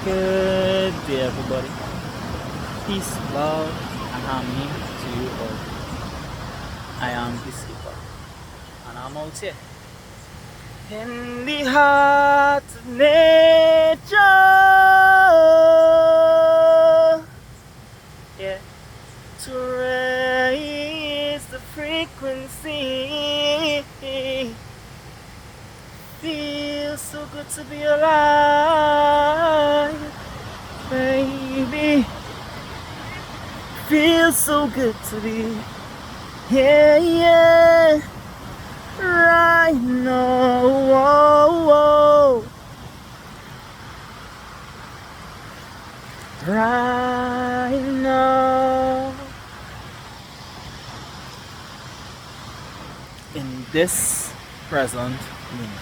Good day, everybody. Peace, love, and harmony to you all. I am Peacekeeper, and I'm out here in the heart of nature. Yeah, to raise the frequency. Feels so good to be alive, baby. Feels so good to be here, yeah, right now. Whoa, whoa. Right now. In this present moment.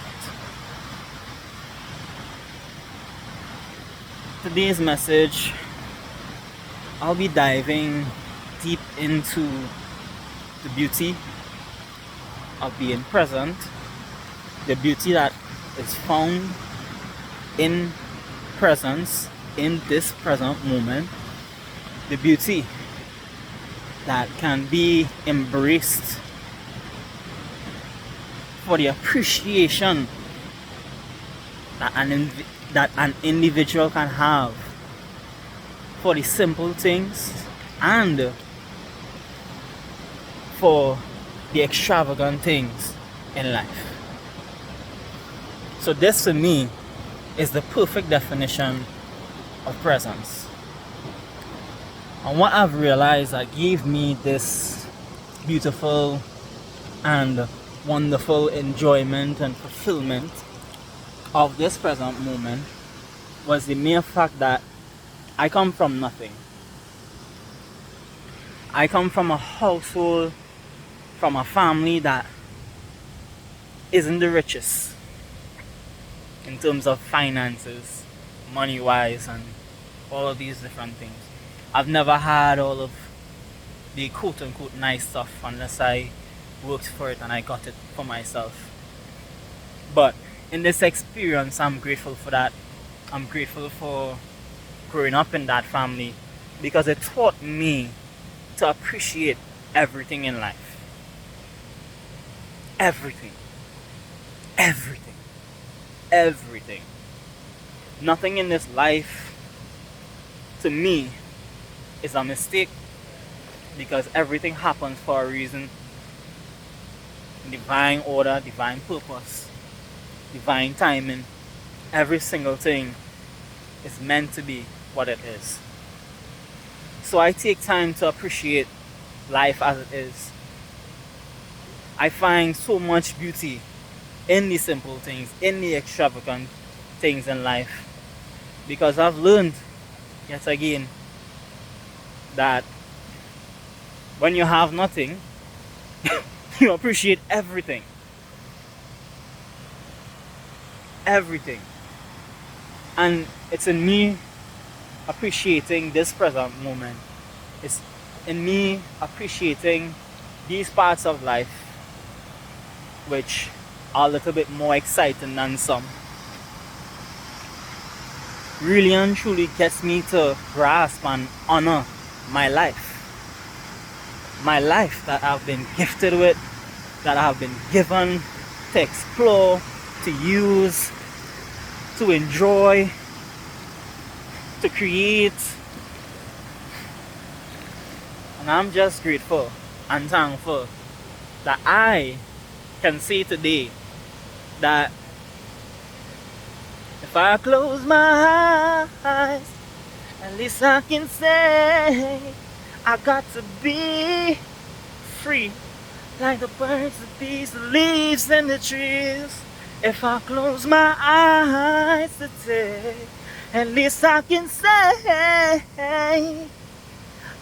Today's message, I'll be diving deep into the beauty of being present, the beauty that is found in presence, in this present moment, the beauty that can be embraced for the appreciation that an individual can have for the simple things and for the extravagant things in life. So this for me is the perfect definition of presence. And what I've realized that gave me this beautiful and wonderful enjoyment and fulfillment of this present moment was the mere fact that I come from nothing. I come from a household, from a family that isn't the richest in terms of finances, money-wise, and all of these different things. I've never had all of the quote-unquote nice stuff unless I worked for it and I got it for myself. But in this experience, I'm grateful for that. I'm grateful for growing up in that family because it taught me to appreciate everything in life. Everything. Everything. Everything. Nothing in this life, to me, is a mistake because everything happens for a reason. Divine order, divine purpose, divine timing. Every single thing is meant to be what it is. So I take time to appreciate life as it is. I find so much beauty in the simple things, in the extravagant things in life, because I've learned yet again that when you have nothing, you appreciate everything. Everything. And it's in me appreciating this present moment. It's in me appreciating these parts of life which are a little bit more exciting than some. Really and truly gets me to grasp and honor my life. My life that I've been gifted with, that I've been given to explore, to use, to enjoy, to create. And I'm just grateful and thankful that I can say today that if I close my eyes, at least I can say I got to be free, like the birds, the bees, the leaves, and the trees. If I close my eyes today, at least I can say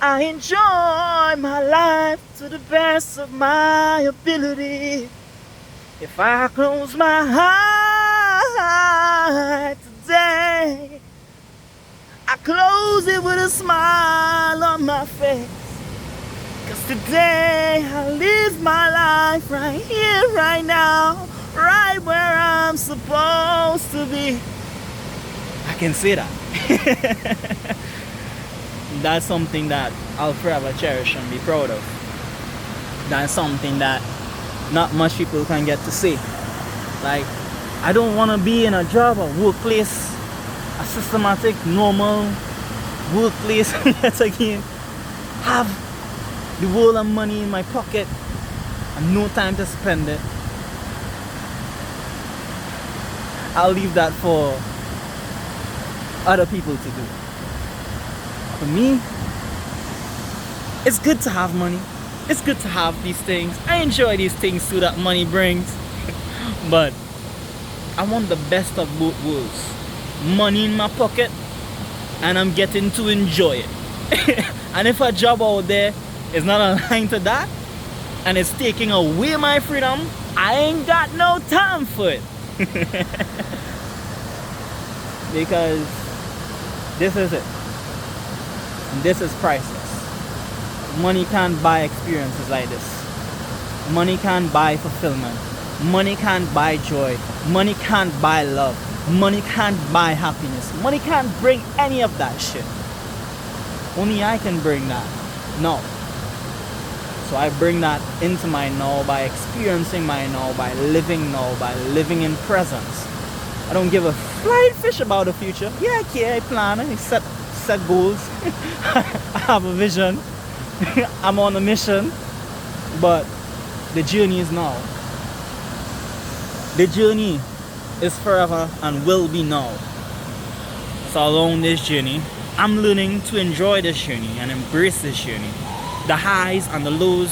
I enjoy my life to the best of my ability. If I close my eyes today, I close it with a smile on my face. 'Cause today I live my life right here, right now, right where I'm supposed to be. I can say that. That's something that I'll forever cherish and be proud of. That's something that not much people can get to say. Like, I don't want to be in a job or workplace, a systematic, normal workplace yet again. Have the world of money in my pocket and no time to spend it. I'll leave that for other people to do. For me, it's good to have money. It's good to have these things. I enjoy these things too that money brings. But I want the best of both worlds. Money in my pocket and I'm getting to enjoy it. And if a job out there is not aligned to that and it's taking away my freedom, I ain't got no time for it. Because this is it. And this is priceless. Money can't buy experiences like this. Money can't buy fulfillment. Money can't buy joy. Money can't buy love. Money can't buy happiness. Money can't bring any of that shit. Only I can bring that. No. So I bring that into my now by experiencing my now, by living in presence. I don't give a flying fish about the future. Yeah, I care, I plan, I set goals. I have a vision. I'm on a mission. But the journey is now. The journey is forever and will be now. So along this journey, I'm learning to enjoy this journey and embrace this journey. The highs and the lows,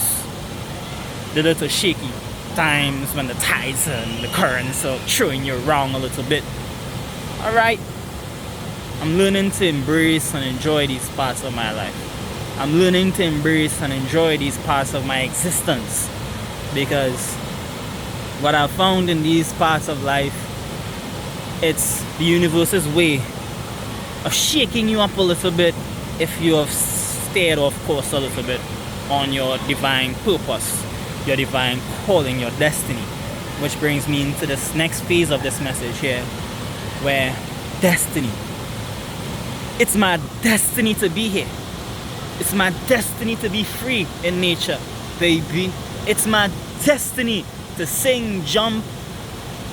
the little shaky times when the tides and the currents are throwing you around a little bit. Alright, I'm learning to embrace and enjoy these parts of my life. I'm learning to embrace and enjoy these parts of my existence. Because what I've found in these parts of life, it's the universe's way of shaking you up a little bit if you have stayed off course a little bit on your divine purpose, your divine calling, your destiny. Which brings me into this next phase of this message here, where destiny. It's my destiny to be here. It's my destiny to be free in nature, baby. It's my destiny to sing, jump,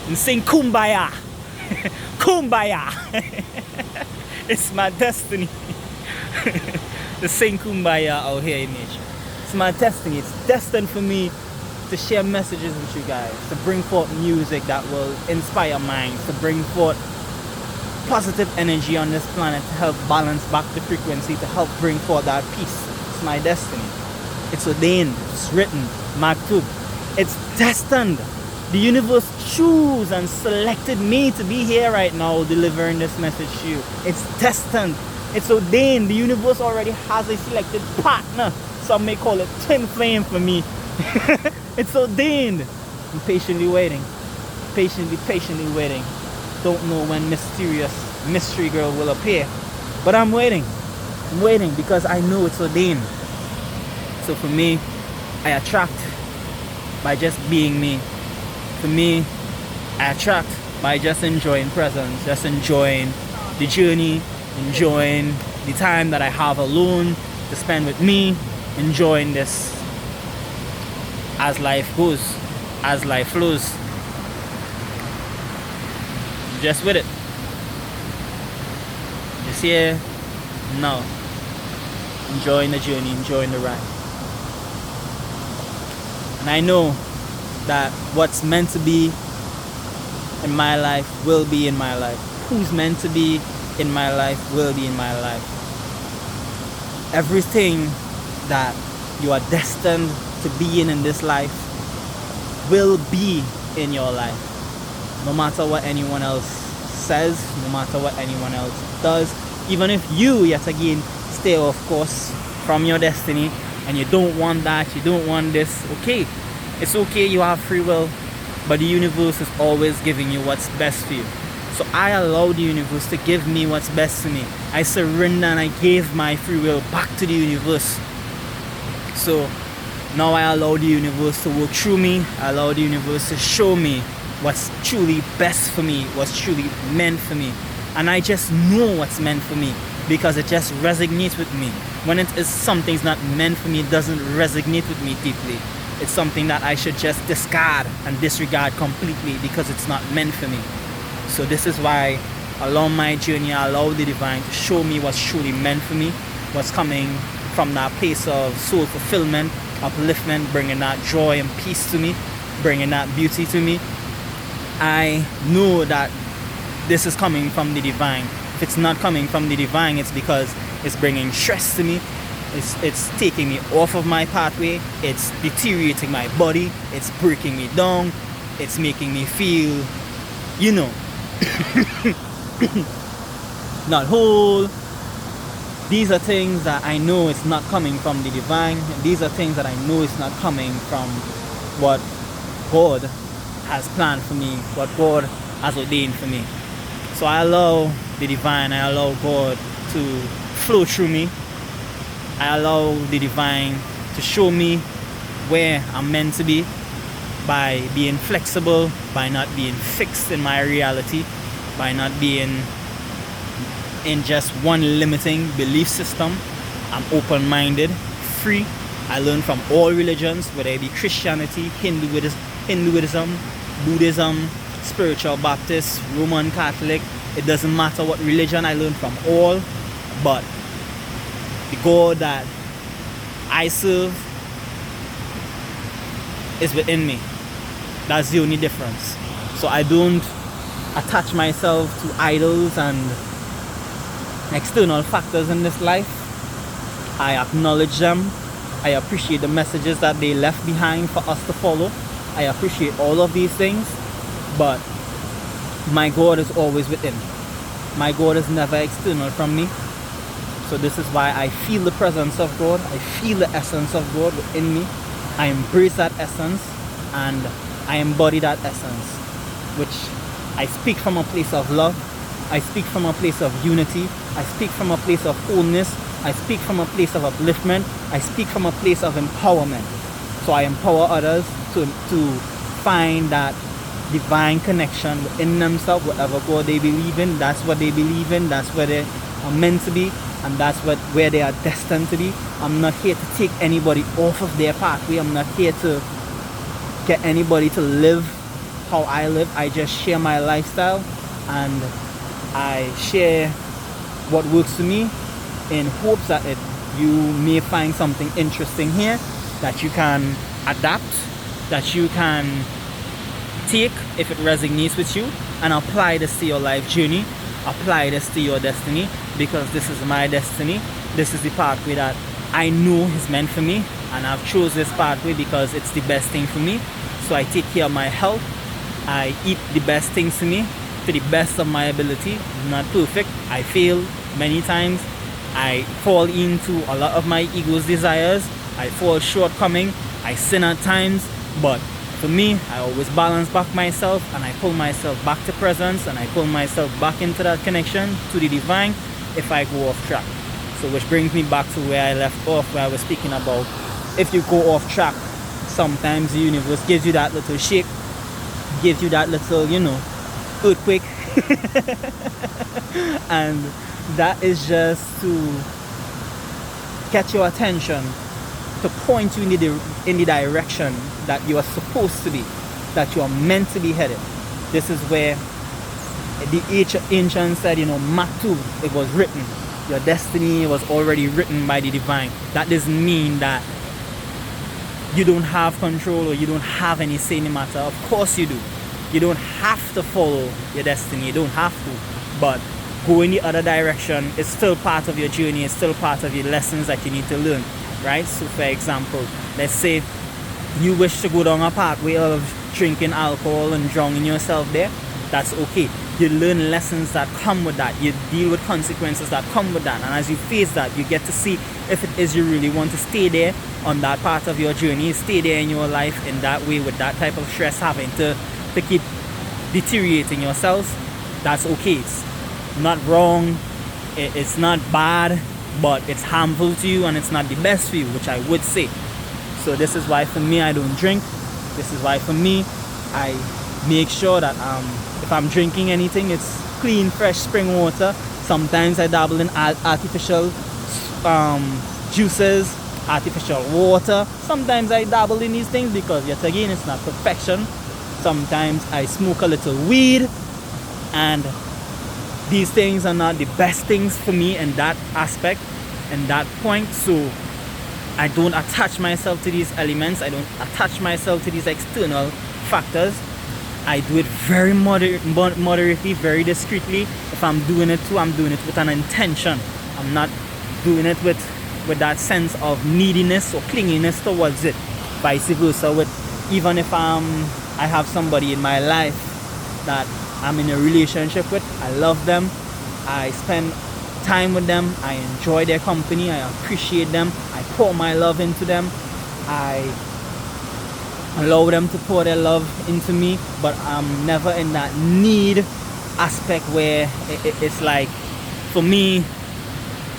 and sing Kumbaya. Kumbaya. It's my destiny to sing Kumbaya out here in nature. It's my destiny. It's destined for me to share messages with you guys, to bring forth music that will inspire minds, to bring forth positive energy on this planet, to help balance back the frequency, to help bring forth that peace. It's my destiny. It's ordained. It's written. Maktub. It's destined. The universe chose and selected me to be here right now delivering this message to you. It's destined. It's ordained. The universe already has a selected partner. Some may call it twin flame for me. It's ordained. I'm patiently waiting. Patiently waiting. Don't know when mysterious mystery girl will appear. But I'm waiting. I'm waiting because I know it's ordained. So for me, I attract by just being me. For me, I attract by just enjoying presence, just enjoying the journey, enjoying the time that I have alone to spend with me, enjoying this as life goes, as life flows. Just with it. Just here, now. Enjoying the journey, enjoying the ride. And I know that what's meant to be in my life will be in my life. Who's meant to be in my life will be in my life. Everything that you are destined to be in this life will be in your life. No matter what anyone else says, no matter what anyone else does, even if you yet again stay off course from your destiny and you don't want that, you don't want this, okay, it's okay, you have free will, but the universe is always giving you what's best for you. So I allow the universe to give me what's best for me. I surrender and I gave my free will back to the universe. So now I allow the universe to work through me. I allow the universe to show me what's truly best for me, what's truly meant for me. And I just know what's meant for me because it just resonates with me. When it is something's not meant for me, it doesn't resonate with me deeply. It's something that I should just discard and disregard completely because it's not meant for me. So this is why along my journey, I allow the divine to show me what's truly meant for me, what's coming from that place of soul fulfillment, upliftment, bringing that joy and peace to me, bringing that beauty to me. I know that this is coming from the divine. If it's not coming from the divine, it's because it's bringing stress to me. It's taking me off of my pathway. It's deteriorating my body. It's breaking me down. It's making me feel, not whole. These are things that I know it's not coming from the divine. These are things that I know it's not coming from what God has planned for me, what God has ordained for me. So I allow the divine, I allow God to flow through me. I allow the divine to show me where I'm meant to be by being flexible, by not being fixed in my reality, by not being in just one limiting belief system. I'm open-minded, free. I learn from all religions, whether it be Christianity, Hinduism, Buddhism, spiritual Baptist, Roman Catholic. It doesn't matter what religion, I learn from all. But the God that I serve is within me. That's the only difference. So I don't attach myself to idols and external factors in this life. I acknowledge them. I appreciate the messages that they left behind for us to follow. I appreciate all of these things, but my God is always within. My God is never external from me. So this is why I feel the presence of God. I feel the essence of God within me. I embrace that essence and I embody that essence, which I speak from a place of love. I speak from a place of unity. I speak from a place of wholeness. I speak from a place of upliftment. I speak from a place of empowerment. So I empower others to find that divine connection within themselves, whatever God they believe in. That's what they believe in. That's where they are meant to be, and that's where they are destined to be. I'm not here to take anybody off of their pathway. I'm not here to get anybody to live how I live. I just share my lifestyle and I share what works for me in hopes that you may find something interesting here that you can adapt, that you can take if it resonates with you, and apply this to your life journey, apply this to your destiny, because this is my destiny. This is the pathway that I know is meant for me, and I've chose this pathway because it's the best thing for me. So I take care of my health. I eat the best things to me to the best of my ability. I'm not perfect. I fail many times. I fall into a lot of my ego's desires. I fall shortcoming. I sin at times. But for me, I always balance back myself and I pull myself back to presence and I pull myself back into that connection to the divine if I go off track. So which brings me back to where I left off, where I was speaking about if you go off track, sometimes the universe gives you that little shake, gives you that little, earthquake. And that is just to catch your attention, to point you in the direction that you are supposed to be, that you are meant to be headed. This is where the ancients said, Matu, it was written. Your destiny was already written by the divine. That doesn't mean that you don't have control or you don't have any say in the matter. Of course you do. You don't have to follow your destiny. You don't have to. But go in the other direction. It's still part of your journey. It's still part of your lessons that you need to learn. Right? So for example, let's say you wish to go down a pathway of drinking alcohol and drowning yourself there. That's okay. You learn lessons that come with that. You deal with consequences that come with that. And as you face that, you get to see if it is you really want to stay there on that part of your journey, stay there in your life in that way with that type of stress, having to keep deteriorating yourselves. That's okay. It's not wrong. It's not bad, but it's harmful to you and it's not the best for you, which I would say. So this is why for me I don't drink. This is why for me I make sure that if I'm drinking anything, it's clean, fresh spring water. Sometimes I dabble in artificial juices, artificial water. Sometimes I dabble in these things because, yet again, it's not perfection. Sometimes I smoke a little weed, and these things are not the best things for me in that aspect and that point. So I don't attach myself to these elements. I don't attach myself to these external factors. I do it very moderately, very discreetly. If I'm doing it too, I'm doing it with an intention. I'm not doing it with that sense of neediness or clinginess towards it. Vice versa, with even if I have somebody in my life that I'm in a relationship with, I love them, I spend time with them, I enjoy their company, I appreciate them, I pour my love into them, I allow them to pour their love into me, but I'm never in that need aspect where it's like, for me,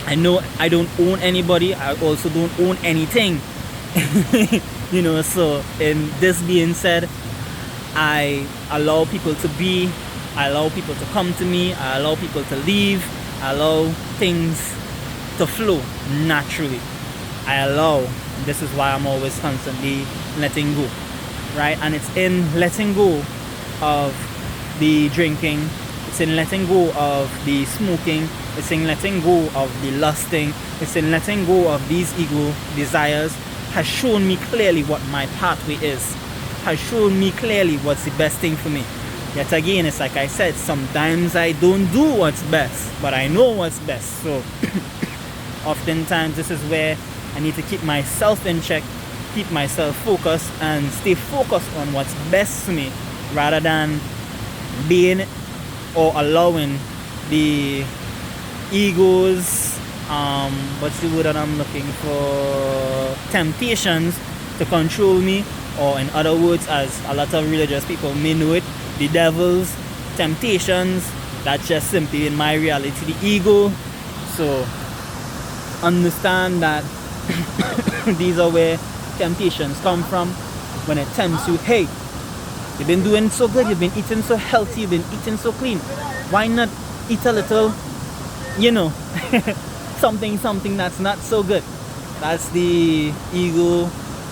I know I don't own anybody, I also don't own anything. You know, so in this being said, I allow people to be, I allow people to come to me, I allow people to leave, I allow things to flow naturally. I allow. This is why I'm always constantly letting go, right? And it's in letting go of the drinking, it's in letting go of the smoking, it's in letting go of the lusting, it's in letting go of these ego desires, has shown me clearly what my pathway is, has shown me clearly what's the best thing for me. Yet again, it's like I said, sometimes I don't do what's best, but I know what's best. So oftentimes this is where I need to keep myself in check, keep myself focused, and stay focused on what's best for me, rather than being or allowing the egos, what's the word that I'm looking for, temptations to control me, or in other words, as a lot of religious people may know it, the devil's temptations. That's just simply in my reality the ego. So understand that these are where temptations come from, when it tempts you. Hey, you've been doing so good, you've been eating so healthy, you've been eating so clean, why not eat a little, you know, something that's not so good? That's the ego,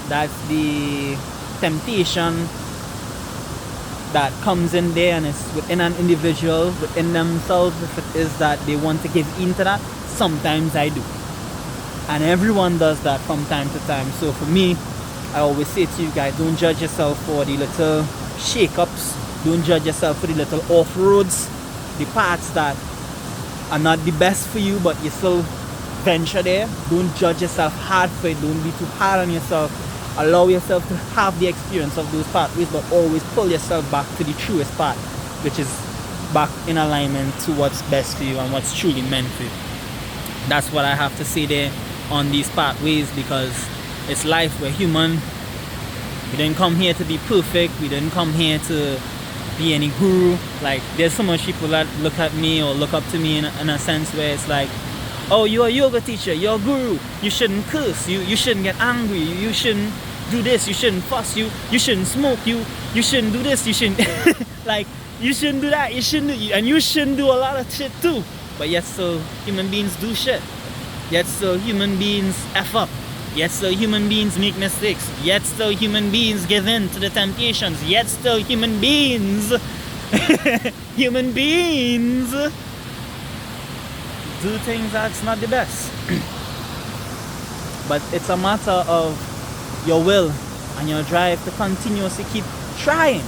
that's the temptation that comes in there, and it's within an individual, within themselves. If it is that they want to give into that, sometimes I do, and everyone does that from time to time. So for me, I always say to you guys, don't judge yourself for the little shake-ups, don't judge yourself for the little off-roads, the parts that are not the best for you, but you still venture there. Don't judge yourself hard for it, don't be too hard on yourself. Allow yourself to have the experience of those pathways, but always pull yourself back to the truest path, which is back in alignment to what's best for you and what's truly meant for you. That's what I have to say there on these pathways, because it's life. We're human. We didn't come here to be perfect. We didn't come here to be any guru. Like, there's so much people that look at me or look up to me in a sense where it's like, oh, you're a yoga teacher, you're a guru, you shouldn't curse, you shouldn't get angry, you shouldn't do this, you shouldn't fuss, you shouldn't smoke, you shouldn't do this, you shouldn't like, you shouldn't do that, you shouldn't do, and you shouldn't do a lot of shit too. But yet still human beings do shit, yet still human beings F up, yet still human beings make mistakes, yet still human beings give in to the temptations, yet still human beings human beings do things that's not the best. But it's a matter of your will and your drive to continuously keep trying,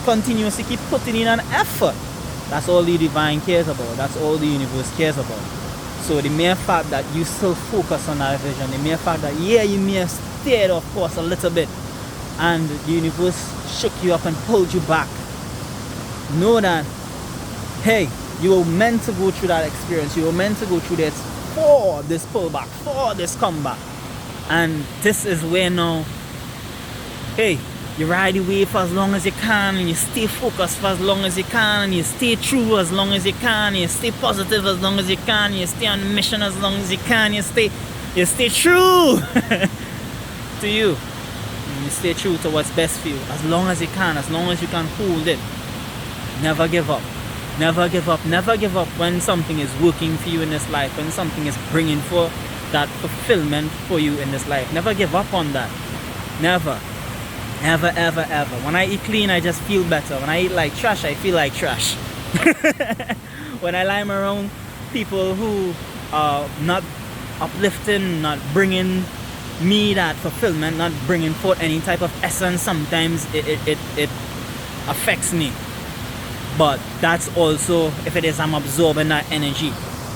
continuously keep putting in an effort. That's all the divine cares about, that's all the universe cares about. So the mere fact that you still focus on that vision, the mere fact that, yeah, you may have steered off course a little bit and the universe shook you up and pulled you back, know that, hey, you were meant to go through that experience. You were meant to go through this for this pullback, for this comeback. And this is where now, hey, you ride the wave for as long as you can, and you stay focused for as long as you can, and you stay true as long as you can, and you stay positive as long as you can, and you stay on the mission as long as you can, you stay true to you. and you stay true to what's best for you, as long as you can, as long as you can hold it, never give up. Never give up. Never give up when something is working for you in this life, when something is bringing for that fulfillment for you in this life. Never give up on that. Never. Ever, ever, ever. When I eat clean, I just feel better. When I eat like trash, I feel like trash. When I lie around people who are not uplifting, not bringing me that fulfillment, not bringing forth any type of essence, sometimes it affects me. But that's also, if it is, I'm absorbing that energy.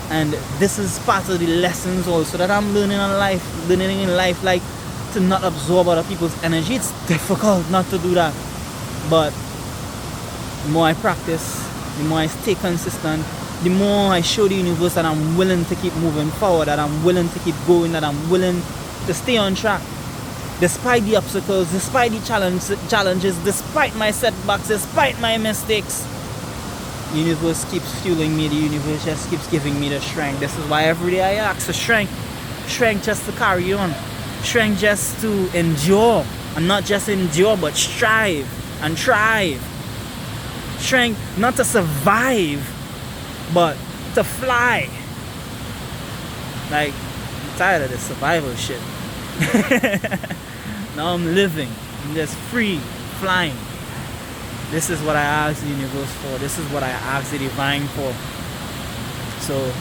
And this is part of the lessons also that I'm learning in life, like to not absorb other people's energy. It's difficult not to do that. But the more I practice, the more I stay consistent, the more I show the universe that I'm willing to keep moving forward, that I'm willing to keep going, that I'm willing to stay on track. Despite the obstacles, despite the challenges, despite my setbacks, despite my mistakes, the universe keeps fueling me. The universe just keeps giving me the strength. This is why every day I ask for strength. Strength just to carry on. Strength just to endure. And not just endure, but strive and thrive. Strength not to survive, but to fly. Like, I'm tired of this survival shit. Now I'm living. I'm just free, flying. This is what I asked the universe for. This is what I asked the divine for. So,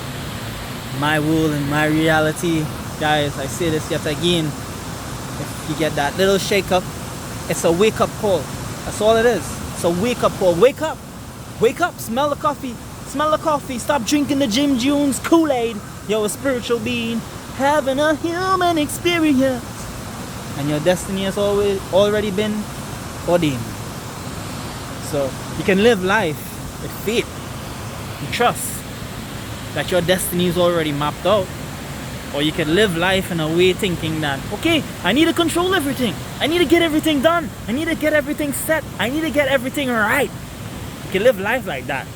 my world and my reality, guys, I say this yet again. If you get that little shake up, it's a wake up call. That's all it is. It's a wake up call. Wake up. Wake up. Smell the coffee. Smell the coffee. Stop drinking the Jim Jones Kool-Aid. You're a spiritual being having a human experience. And your destiny has already been ordained. So you can live life with faith and trust that your destiny is already mapped out. Or you can live life in a way thinking that, okay, I need to control everything. I need to get everything done. I need to get everything set. I need to get everything right. You can live life like that.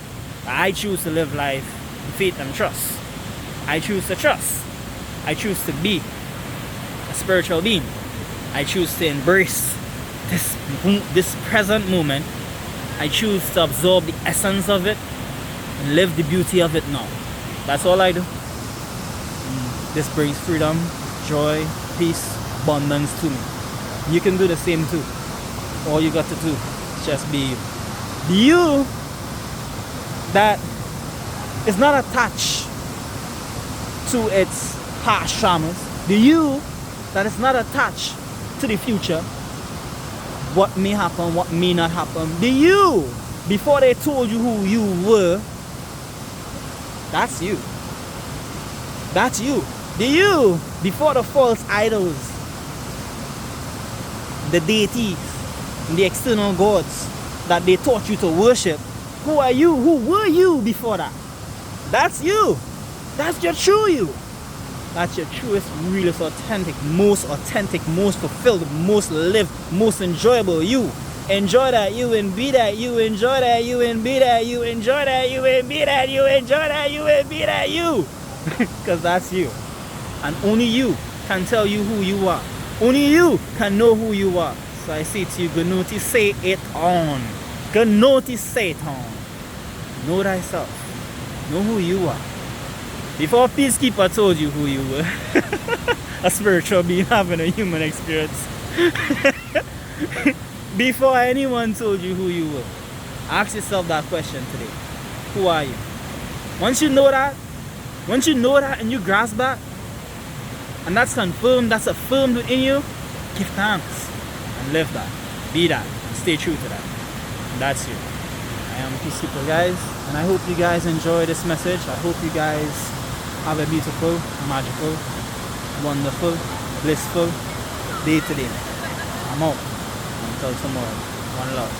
I choose to live life in faith and trust. I choose to trust. I choose to be a spiritual being. I choose to embrace this present moment. I choose to absorb the essence of it and live the beauty of it now. That's all I do. This brings freedom, joy, peace, abundance to me. You can do the same too. All you got to do is just be you. The you that is not attached to its past traumas. The you that is not attached to the future. What may happen, what may not happen. The you, before they told you who you were, that's you. That's you. The you, before the false idols, the deities, and the external gods that they taught you to worship. Who are you? Who were you before that? That's you. That's your true you. That's your truest, realest, authentic, most fulfilled, most lived, most enjoyable you. Enjoy that you and be that you. Enjoy that you and be that you. Enjoy that you and be that you. Enjoy that you and be that you. Because that's you. And only you can tell you who you are. Only you can know who you are. So I say to you, Gunoti, say it on. Gunoti, say it on. Know thyself. Know who you are. Before Peacekeeper told you who you were, a spiritual being having a human experience. Before anyone told you who you were, ask yourself that question today. Who are you? Once you know that and you grasp that, and that's confirmed, that's affirmed within you, give thanks and live that. Be that. And stay true to that. And that's you. I am Peacekeeper, guys, and I hope you guys enjoy this message. I hope you guys have a beautiful, magical, wonderful, blissful day today. I'm out. Until tomorrow. One love.